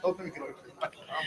Hoping we can order my mom.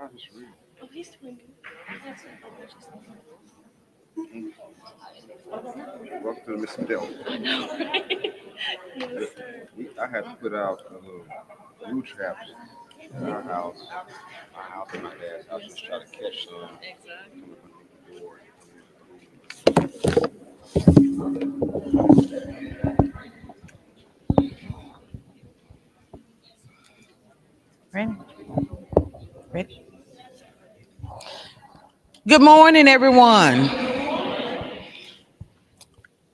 Oh, he's doing good. Welcome to the Mississippi Delta. I know, right? Yes, sir. I had to put out a little blue traps at our house and my dad's house, just try to catch some Exactly. coming from the door. Ready? Ready? Good morning, everyone.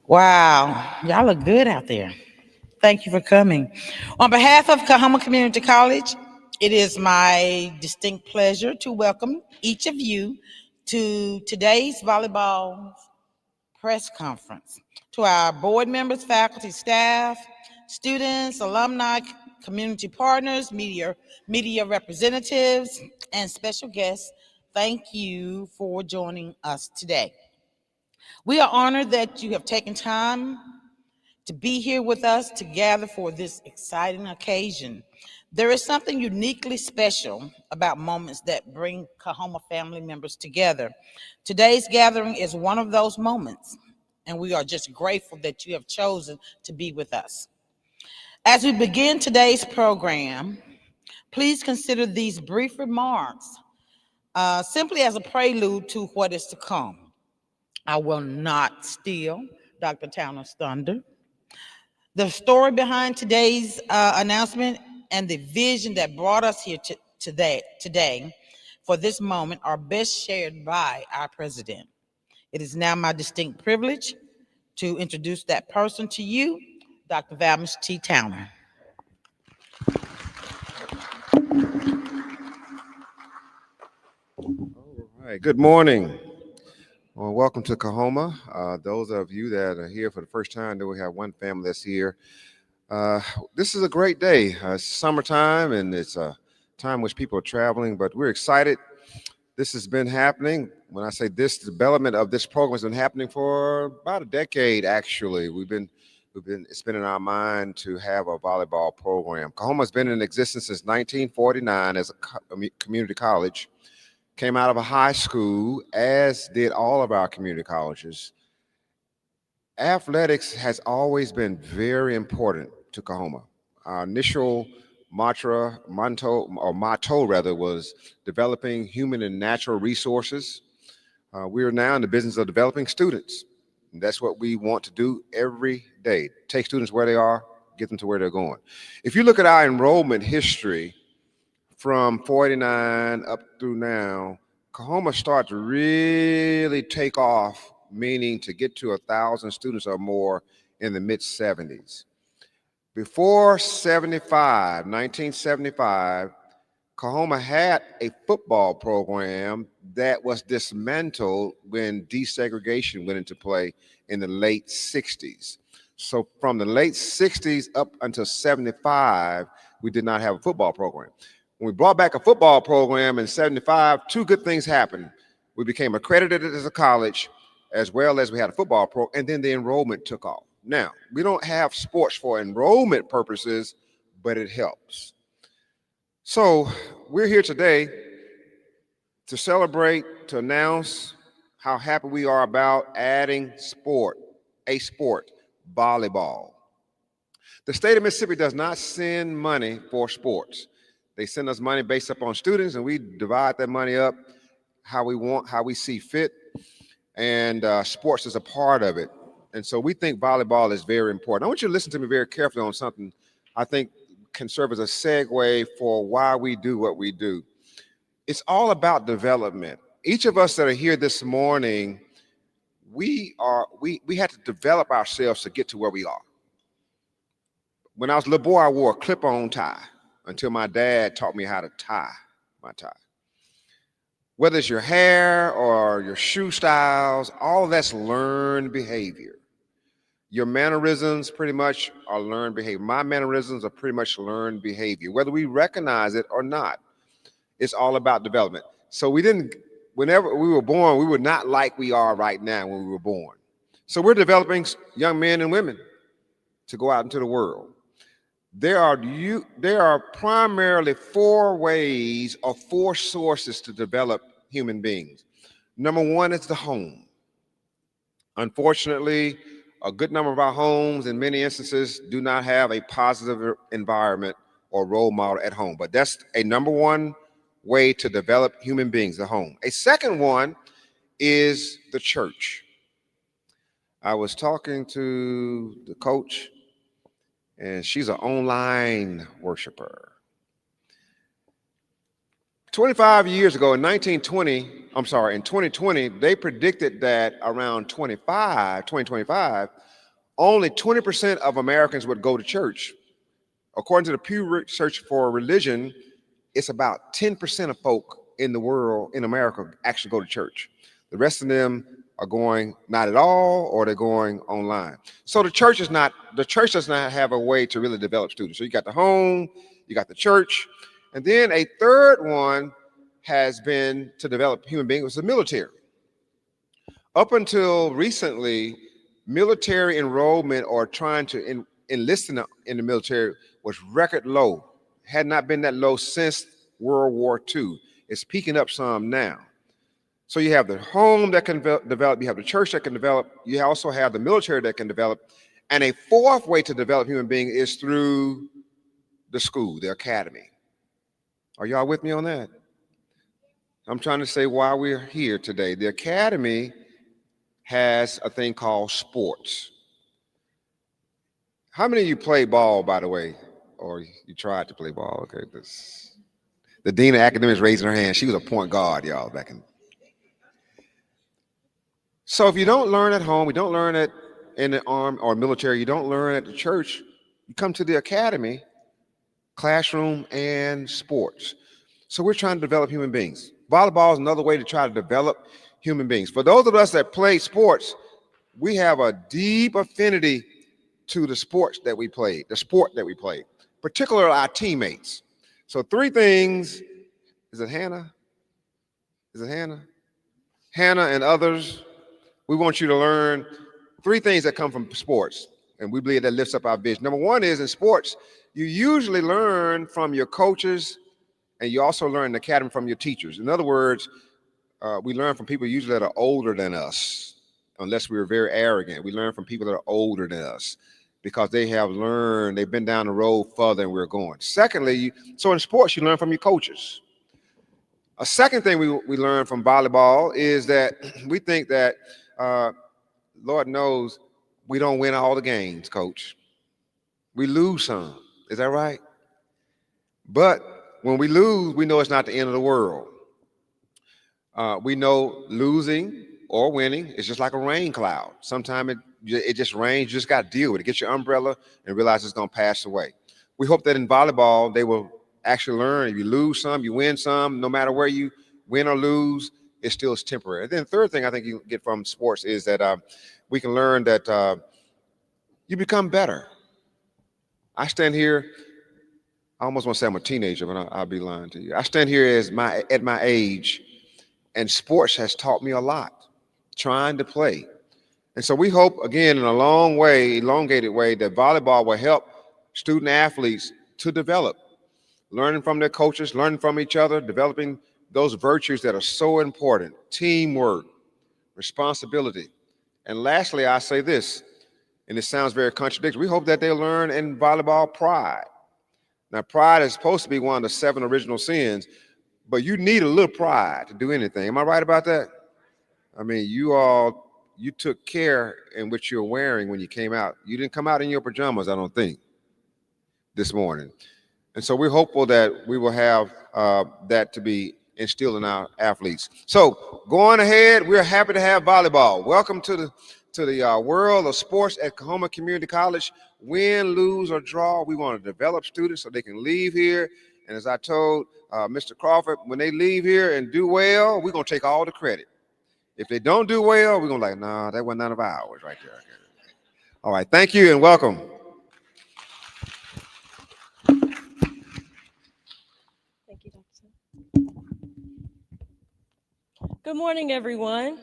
Wow, y'all look good out there. Thank you for coming. On behalf of Coahoma Community College, it is my distinct pleasure to welcome each of you to today's volleyball press conference. To our board members, faculty, staff, students, alumni, community partners, media representatives, and special guests, thank you for joining us today. We are honored that you have taken time to be here with us to gather for this exciting occasion. There is something uniquely special about moments that bring Coahoma family members together. Today's gathering is one of those moments, and we are just grateful that you have chosen to be with us. As we begin today's program, please consider these brief remarks simply as a prelude to what is to come. I will not steal Dr. Towner's thunder. The story behind today's announcement and the vision that brought us here today for this moment are best shared by our president. It is now my distinct privilege to introduce that person to you, Dr. Valmus T. Towner. All right, good morning. Well, welcome to Coahoma. Those of you that are here for the first time, that we have one family that's here. This is a great day. It's summertime and it's a time which people are traveling, but we're excited. This has been happening. When I say this, the development of this program has been happening for about a decade, actually. It's been in our mind to have a volleyball program. Coahoma's been in existence since 1949 as a community college. Came out of a high school, as did all of our community colleges. Athletics has always been very important to Coahoma. Our initial motto rather, was developing human and natural resources. We are now in the business of developing students. And that's what we want to do every day. Take students where they are, get them to where they're going. If you look at our enrollment history from 49 up through now, Coahoma started to really take off, meaning to get to 1,000 students or more in the mid 70s. Before 1975, Coahoma had a football program that was dismantled when desegregation went into play in the late 60s. So from the late 60s up until 75, we did not have a football program. When we brought back a football program in 75, two good things happened. We became accredited as a college, as well as we had a football program, and then the enrollment took off. Now, we don't have sports for enrollment purposes, but it helps. So we're here today to celebrate, to announce how happy we are about adding a sport, volleyball. The state of Mississippi does not send money for sports. They send us money based upon students, and we divide that money up how we want, how we see fit, and sports is a part of it. And so we think volleyball is very important. I want you to listen to me very carefully on something I think can serve as a segue for why we do what we do. It's all about development. Each of us that are here this morning, we had to develop ourselves to get to where we are. When I was a little boy, I wore a clip-on tie until my dad taught me how to tie my tie. Whether it's your hair or your shoe styles, all of that's learned behavior. Your mannerisms pretty much are learned behavior. My mannerisms are pretty much learned behavior, whether we recognize it or not. It's all about development. So whenever we were born, we were not like we are right now when we were born. So we're developing young men and women to go out into the world. There are primarily four ways or four sources to develop human beings. Number one is the home. Unfortunately, a good number of our homes, in many instances, do not have a positive environment or role model at home. But that's a number one way to develop human beings, the home. A second one is the church. I was talking to the coach, and she's an online worshiper. 25 years ago in 2020, they predicted that around 2025, only 20% of Americans would go to church. According to the Pew Research for Religion, it's about 10% of folk in the world, in America, actually go to church. The rest of them are going not at all, or they're going online. So the church does not have a way to really develop students. So you got the home, you got the church, and then a third one has been to develop human beings was the military. Up until recently, military enrollment or trying to enlist in the military was record low. Had not been that low since World War II. It's peaking up some now. So you have the home that can develop, you have the church that can develop, you also have the military that can develop, and a fourth way to develop human beings is through the school, the academy. Are y'all with me on that? I'm trying to say why we're here today. The academy has a thing called sports. How many of you play ball, by the way? Or you tried to play ball? Okay, the dean of academics raising her hand. She was a point guard, y'all, back in. So if you don't learn at home, you don't learn it in the army or military, you don't learn at the church, you come to the academy, classroom, and sports. So we're trying to develop human beings. Volleyball is another way to try to develop human beings. For those of us that play sports, we have a deep affinity to the sports that we play, the sport that we play, particularly our teammates. So three things, is it Hannah? Is it Hannah? Hannah and others, we want you to learn three things that come from sports, and we believe that lifts up our vision. Number one is in sports, you usually learn from your coaches, and you also learn in the academy from your teachers. In other words, we learn from people usually that are older than us, unless we were very arrogant. We learn from people that are older than us because they have learned, they've been down the road further than we're going. Secondly, so in sports, you learn from your coaches. A second thing we learn from volleyball is that we think that, Lord knows, we don't win all the games, coach. We lose some. Is that right? But when we lose, we know it's not the end of the world. We know losing or winning is just like a rain cloud. Sometimes it just rains, you just got to deal with it. Get your umbrella and realize it's going to pass away. We hope that in volleyball, they will actually learn. If you lose some, you win some, no matter where you win or lose, it still is temporary. And then the third thing I think you get from sports is that we can learn that you become better. I stand here, I almost want to say I'm a teenager, but I'll be lying to you. I stand here at my age, and sports has taught me a lot, trying to play. And so we hope, again, in a long way, elongated way, that volleyball will help student athletes to develop, learning from their coaches, learning from each other, developing those virtues that are so important: teamwork, responsibility. And lastly, I say this, and it sounds very contradictory. We hope that they'll learn in volleyball pride. Now, pride is supposed to be one of the 7 original sins, but you need a little pride to do anything. Am I right about that? I mean, you took care in what you're wearing when you came out. You didn't come out in your pajamas, I don't think, this morning. And so we're hopeful that we will have that to be instilled in our athletes. So going ahead, we're happy to have volleyball. Welcome to the world of sports at Coahoma Community College. Win, lose, or draw, we want to develop students so they can leave here. And as I told Mr. Crawford, when they leave here and do well, we're going to take all the credit. If they don't do well, we're going to like, nah, that wasn't none of ours right there. All right, thank you and welcome. Thank you, Dr. Good morning, everyone.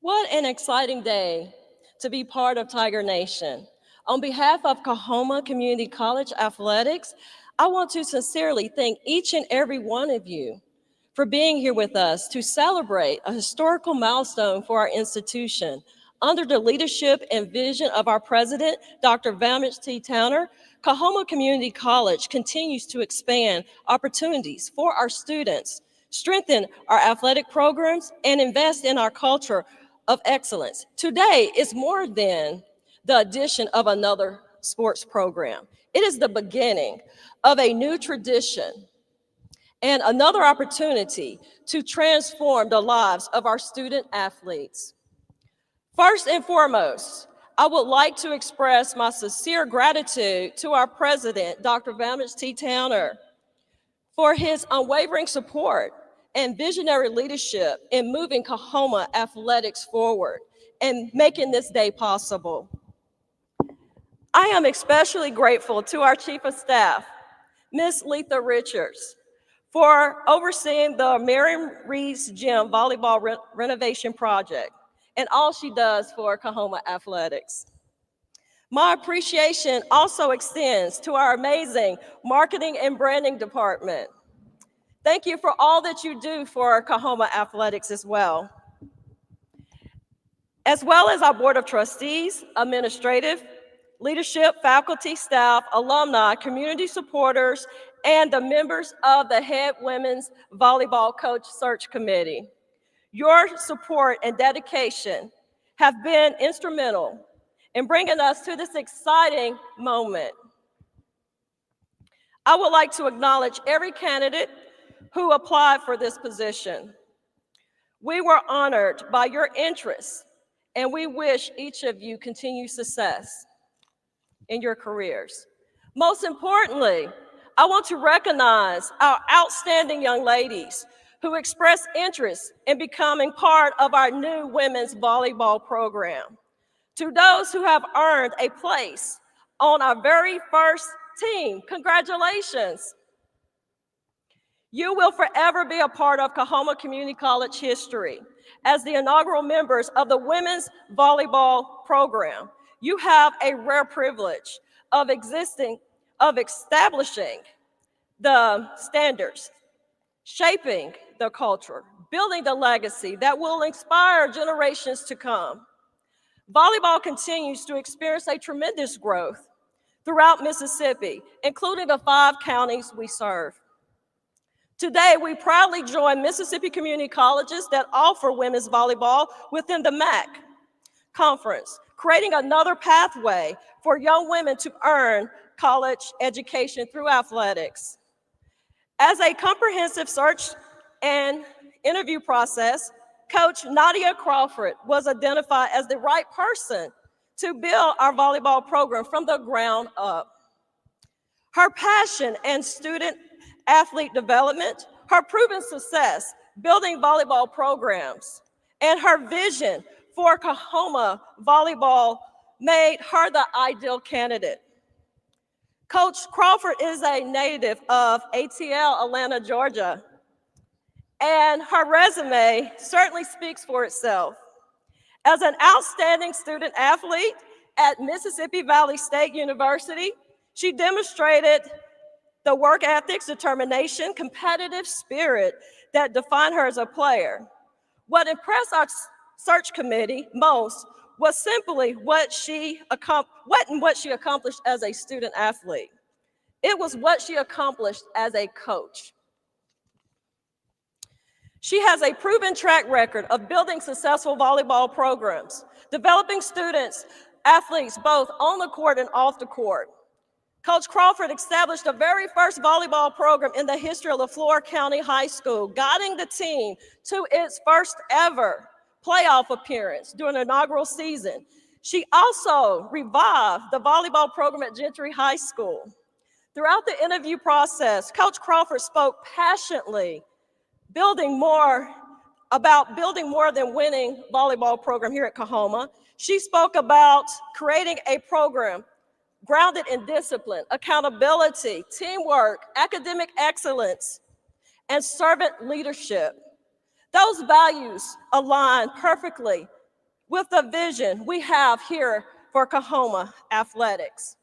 What an exciting day to be part of Tiger Nation. On behalf of Coahoma Community College Athletics, I want to sincerely thank each and every one of you for being here with us to celebrate a historical milestone for our institution. Under the leadership and vision of our president, Dr. Valmich T. Towner, Coahoma Community College continues to expand opportunities for our students, strengthen our athletic programs, and invest in our culture of excellence. Today is more than the addition of another sports program. It is the beginning of a new tradition and another opportunity to transform the lives of our student athletes. First and foremost, I would like to express my sincere gratitude to our president, Dr. Valmich T. Towner, for his unwavering support and visionary leadership in moving Coahoma athletics forward and making this day possible. I am especially grateful to our Chief of Staff, Ms. Letha Richards, for overseeing the Marion Reed's Gym Volleyball Renovation Project and all she does for Coahoma athletics. My appreciation also extends to our amazing marketing and branding department. Thank you for all that you do for Coahoma athletics as well as our board of trustees, administrative, leadership, faculty, staff, alumni, community supporters, and the members of the Head Women's Volleyball Coach Search Committee. Your support and dedication have been instrumental in bringing us to this exciting moment. I would like to acknowledge every candidate who applied for this position. We were honored by your interest, and we wish each of you continued success in your careers. Most importantly, I want to recognize our outstanding young ladies who expressed interest in becoming part of our new women's volleyball program. To those who have earned a place on our very first team, congratulations. You will forever be a part of Coahoma Community College history as the inaugural members of the women's volleyball program. You have a rare privilege of establishing the standards, shaping the culture, building the legacy that will inspire generations to come. Volleyball continues to experience a tremendous growth throughout Mississippi, including the 5 counties we serve. Today, we proudly join Mississippi community colleges that offer women's volleyball within the MAC conference, creating another pathway for young women to earn college education through athletics. As a comprehensive search and interview process, Coach Nadia Crawford was identified as the right person to build our volleyball program from the ground up. Her passion and student athlete development, her proven success building volleyball programs, and her vision for Coahoma volleyball made her the ideal candidate. Coach Crawford is a native of ATL, Atlanta, Georgia, and her resume certainly speaks for itself. As an outstanding student athlete at Mississippi Valley State University, she demonstrated the work ethics, determination, competitive spirit that define her as a player. What impressed our search committee most was simply what she accomplished as a student athlete. It was what she accomplished as a coach. She has a proven track record of building successful volleyball programs, developing students, athletes, both on the court and off the court. Coach Crawford established the very first volleyball program in the history of LeFlore County High School, guiding the team to its first ever playoff appearance during the inaugural season. She also revived the volleyball program at Gentry High School. Throughout the interview process, Coach Crawford spoke passionately about building more than winning volleyball program here at Coahoma. She spoke about creating a program grounded in discipline, accountability, teamwork, academic excellence, and servant leadership. Those values align perfectly with the vision we have here for Coahoma athletics.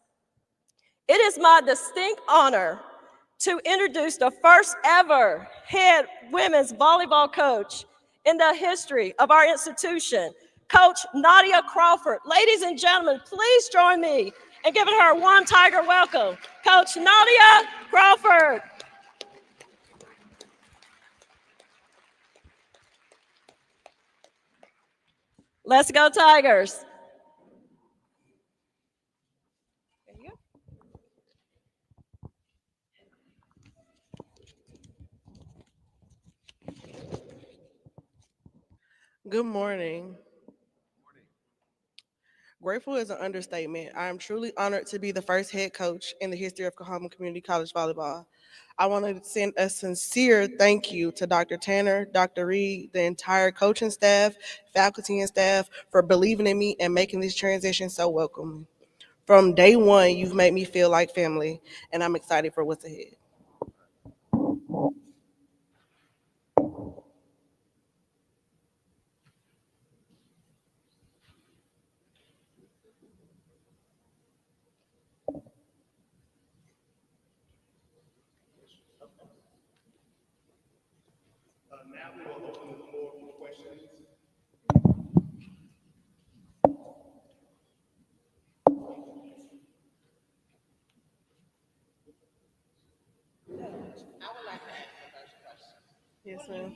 It is my distinct honor to introduce the first ever head women's volleyball coach in the history of our institution, Coach Nadia Crawford. Ladies and gentlemen, please join me in giving her a warm Tiger welcome. Coach Nadia Crawford. Let's go Tigers. There you go. Good morning. Grateful is an understatement. I am truly honored to be the first head coach in the history of Coahoma Community College volleyball. I want to send a sincere thank you to Dr. Tanner, Dr. Reed, the entire coaching staff, faculty, and staff for believing in me and making this transition so welcoming. From day one, you've made me feel like family, and I'm excited for what's ahead. Now we will open the floor for questions. Yes, ma'am.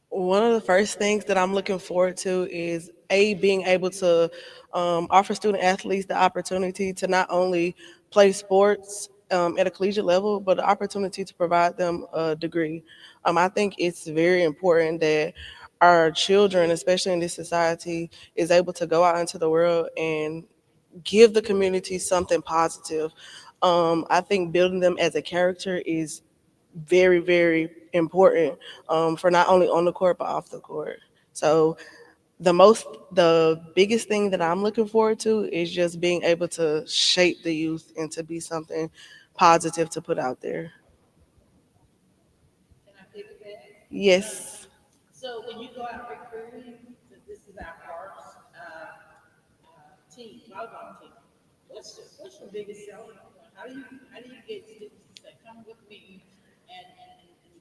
One of the first things that I'm looking forward to is being able to offer student athletes the opportunity to not only play sports at a collegiate level, but the opportunity to provide them a degree. I think it's very important that our children, especially in this society, is able to go out into the world and give the community something positive. I think building them as a character is very, very important for not only on the court but off the court. So the biggest thing that I'm looking forward to is just being able to shape the youth and to be something positive to put out there. Yes. So when you go out recruiting, since this is our first team, volleyball team, what's your biggest selling point? How do you get students to say, come with me and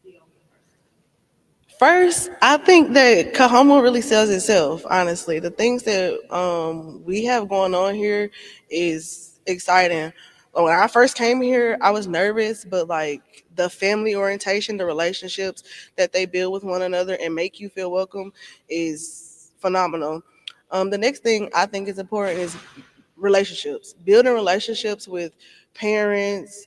be on the first team? First, I think that Coahoma really sells itself, honestly. The things that we have going on here is exciting. When I first came here, I was nervous, but like the family orientation, the relationships that they build with one another and make you feel welcome is phenomenal. The next thing I think is important is relationships, building relationships with parents,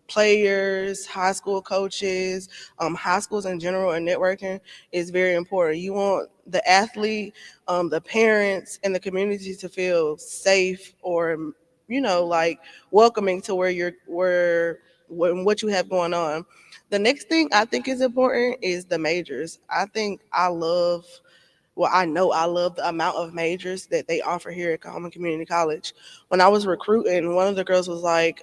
players, high school coaches, high schools in general, and networking is very important. You want the athlete, the parents, and the community to feel safe or, like welcoming to what you have going on. The next thing I think is important is the majors. I know I love the amount of majors that they offer here at Coahoma Community College. When I was recruiting, one of the girls was like,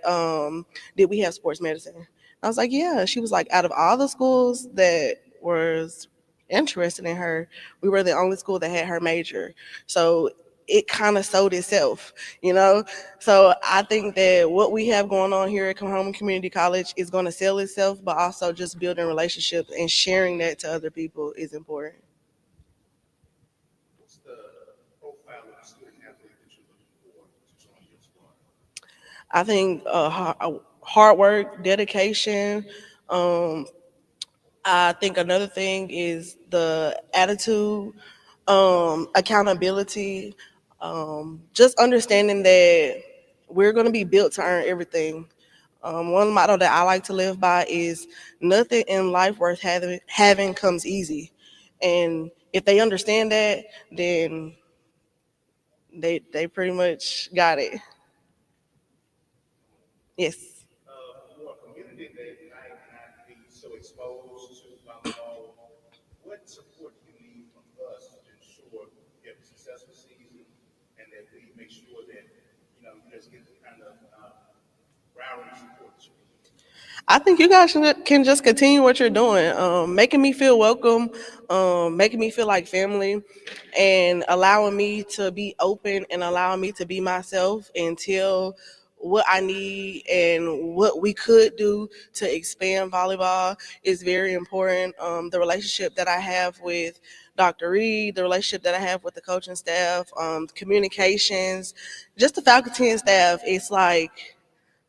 did we have sports medicine? I was like, yeah. She was like, out of all the schools that was interested in her, we were the only school that had her major. So it kind of sold itself, you know? So I think that what we have going on here at Coahoma Community College is going to sell itself, but also just building relationships and sharing that to other people is important. What's the profile of the student athlete that you're looking for to join your squad? I think hard work, dedication. Um, I think another thing is the attitude, accountability, just understanding that we're going to be built to earn everything. One motto that I like to live by is nothing in life worth having comes easy. And if they understand that, then they pretty much got it. Yes. For a community that might not be so exposed to volleyball, what support do you need from us to ensure you have a successful season and that we make sure that you just get the kind of rallying support that you need? I think you guys can just continue what you're doing, making me feel welcome, making me feel like family, and allowing me to be open and allowing me to be myself and tell what I need and what we could do to expand volleyball is very important. The relationship that I have with Dr. Reed, the relationship that I have with the coaching staff, communications, just the faculty and staff, it's like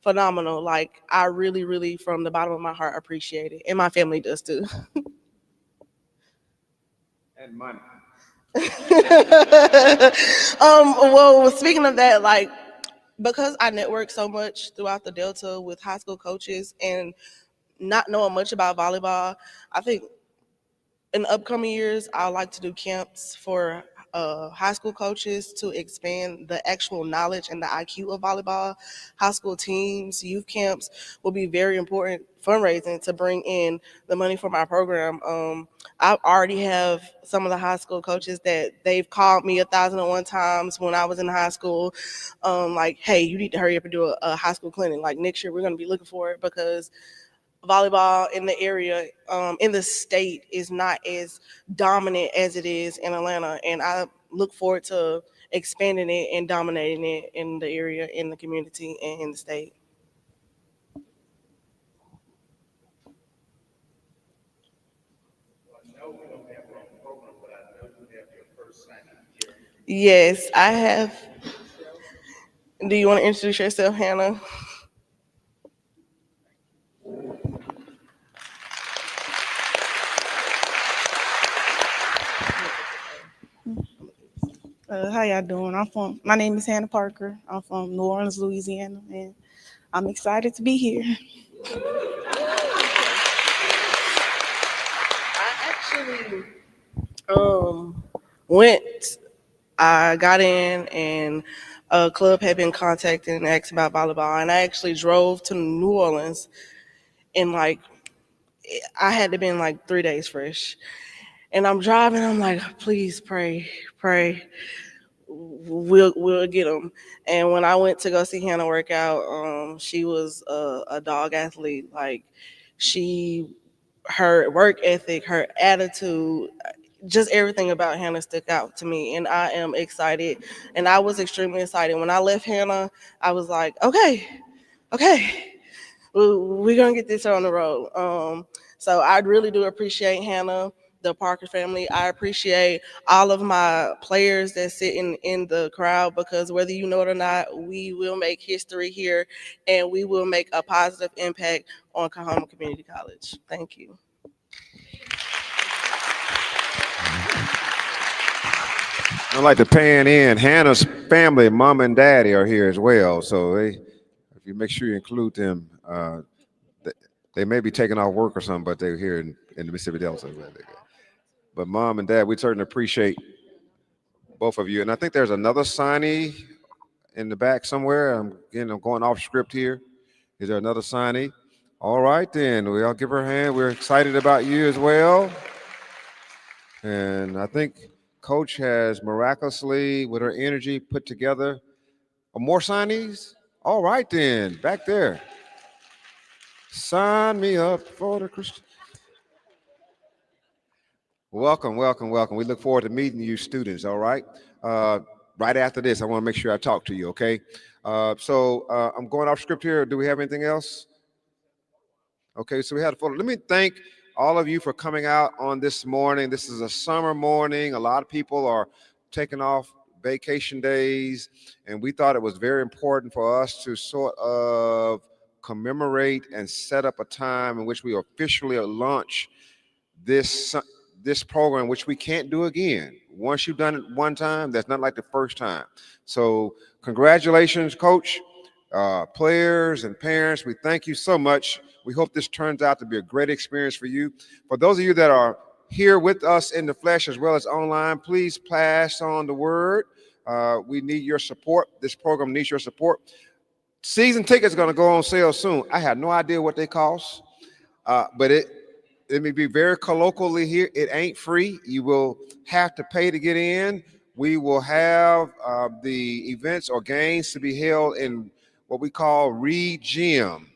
phenomenal. Like I really, really, from the bottom of my heart, appreciate it, and my family does too. And money. Well, speaking of that, like because I network so much throughout the Delta with high school coaches and not knowing much about volleyball, I think in the upcoming years, I like to do camps for high school coaches to expand the actual knowledge and the IQ of volleyball. High school teams, youth camps will be very important fundraising to bring in the money for my program. I already have some of the high school coaches that they've called me 1,001 times when I was in high school. Like, hey, you need to hurry up and do a high school clinic. Like next year, we're going to be looking for it because volleyball in the area, in the state, is not as dominant as it is in Atlanta, and I look forward to expanding it and dominating it in the area, in the community, and in the state. Well, I know we don't have our own program, but I know you have your first signing here. Yes, I have. Do you want to introduce yourself, Hannah? How y'all doing? My name is Hannah Parker. I'm from New Orleans, Louisiana, and I'm excited to be here. I actually went. I got in, and a club had been contacted and asked about volleyball, and I actually drove to New Orleans, and like I had to be in like 3 days fresh. And I'm driving. I'm like, please pray, pray. We'll get them. And when I went to go see Hannah work out, she was a dog athlete. Like she, her work ethic, her attitude, just everything about Hannah stuck out to me. And I am excited. And I was extremely excited when I left Hannah. I was like, okay, we're gonna get this on the road. So I really do appreciate Hannah, the Parker family. I appreciate all of my players that sit in the crowd, because whether you know it or not, we will make history here and we will make a positive impact on Coahoma Community College. Thank you. I'd like to pan in. Hannah's family, mom and daddy, are here as well. So if you make sure you include them, they may be taking off work or something, but they're here in the Mississippi Delta. But mom and dad, we certainly appreciate both of you. And I think there's another signee in the back somewhere. I'm going off script here. Is there another signee? All right, then. We all give her a hand. We're excited about you as well. And I think Coach has miraculously, with her energy, put together more signees. All right, then. Back there. Sign me up for the Christian. Welcome, welcome, welcome. We look forward to meeting you students, all right? Right after this, I want to make sure I talk to you, okay? I'm going off script here. Do we have anything else? Okay, so we had a photo. Let me thank all of you for coming out on this morning. This is a summer morning. A lot of people are taking off vacation days, and we thought it was very important for us to sort of commemorate and set up a time in which we officially launch this program, which we can't do again. Once you've done it one time, that's not like the first time. So congratulations, Coach, players and parents. We thank you so much. We hope this turns out to be a great experience for you. For those of you that are here with us in the flesh as well as online, please pass on the word. We need your support. This program needs your support. Season tickets are going to go on sale soon. I have no idea what they cost, but let me be very colloquially here. It ain't free. You will have to pay to get in. We will have the events or games to be held in what we call Reed Gym.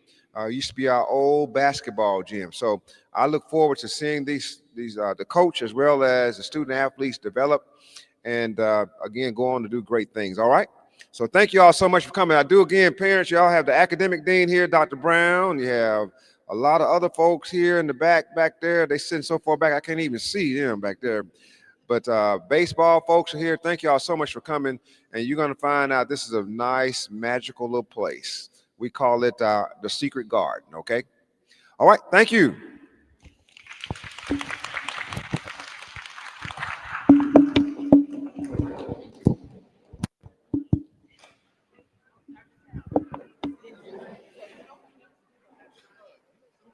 Used to be our old basketball gym. So I look forward to seeing these the coach as well as the student athletes develop and again go on to do great things. All right. So thank you all so much for coming. I do again, parents. Y'all have the academic dean here, Dr. Brown. You have a lot of other folks here in the back there. They sit so far back I can't even see them back there. But baseball folks are here. Thank you all so much for coming. And you're going to find out this is a nice, magical little place. We call it the Secret Garden. Okay. All right. Thank you.